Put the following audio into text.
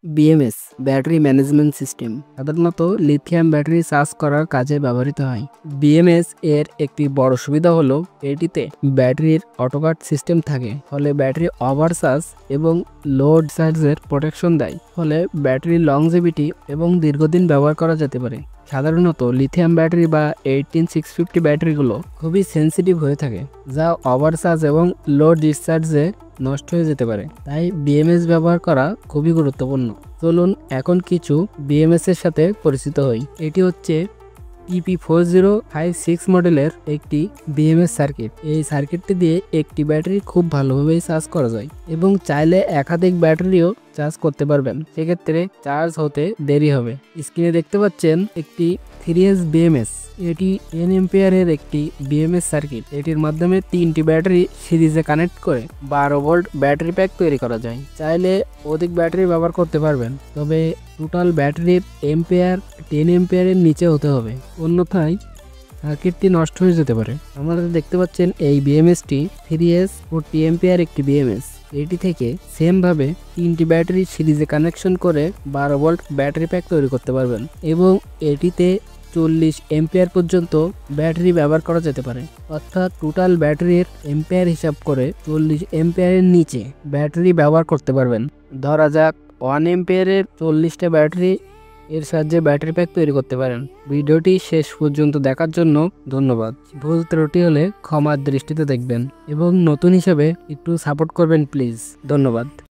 BMS battery management system সাধারণত lithium battery charge করার কাজে ব্যবহৃত হয়। বিএমএস এর একটি বড় সুবিধা হলো এটিতে ব্যাটারির অটোকাট সিস্টেম থাকে, ফলে ব্যাটারি ওভার চার্জ এবং লোড চার্জের প্রোটেকশন দেয়, ফলে ব্যাটারি লংজিভিটি এবং দীর্ঘদিন ব্যবহার করা যেতে পারে। সাধারণত লিথিয়াম ব্যাটারি বা 18650 ব্যাটারিগুলো খুবই সেন্সিটিভ হয়ে থাকে, যা ওভার চার্জ এবং লোড ডিসচার্জে নষ্ট হয়ে যেতে পারে। তাই বিএমএস ব্যবহার করা খুবই গুরুত্বপূর্ণ। চলুন এখন কিছু বিএমএস এর সাথে পরিচিত হই। এটি হচ্ছে TP4056 মডেলের একটি বিএমএস সার্কিট। এই সার্কিটটি দিয়ে একটি ব্যাটারি খুব ভালোভাবেই চার্জ করা যায় এবং চাইলে একাধিক ব্যাটারিও চার্জ করতে পারবেন, সেক্ষেত্রে চার্জ হতে দেরি হবে। স্ক্রিনে দেখতে পাচ্ছেন একটি 3S বিএমএস। এটি 10 এম্পিয়ারের একটি বিএমএস সার্কিট। এটির মাধ্যমে 3টি ব্যাটারি সিরিজে কানেক্ট করে 12 ভোল্ট ব্যাটারি প্যাক তৈরি করা যায়। চাইলে অধিক ব্যাটারি ব্যবহার করতে পারবেন, তবে টোটাল ব্যাটারির এম্পিয়ার 10 এম্পিয়ারের নিচে হতে হবে, অন্যথায় সার্কিটটি নষ্ট হয়ে যেতে পারে। আপনারা দেখতে পাচ্ছেন এই বিএমএসটি 3S 40 এম্পিয়ার একটি বিএমএস। এটি থেকে সেম ভাবে 3টি ব্যাটারি সিরিজে কানেকশন করে 12 ভোল্ট ব্যাটারি প্যাক তৈরি করতে পারবেন এবং এটিতে 40 এম্পিয়ার পর্যন্ত ব্যাটারি ব্যবহার করা যেতে পারে। অর্থাৎ টোটাল ব্যাটারির এম্পিয়ার হিসাব করে 40 এম্পিয়ারের নিচে ব্যাটারি ব্যবহার করতে পারবেন। ধরা যাক 1 এম্পিয়ারের 40টা ব্যাটারি এর সাহায্যে ব্যাটারি প্যাক তৈরি করতে পারেন। ভিডিওটি শেষ পর্যন্ত দেখার জন্য ধন্যবাদ। ভুল ত্রুটি হলে ক্ষমার দৃষ্টিতে দেখবেন এবং নতুন হিসেবে একটু সাপোর্ট করবেন প্লিজ। ধন্যবাদ।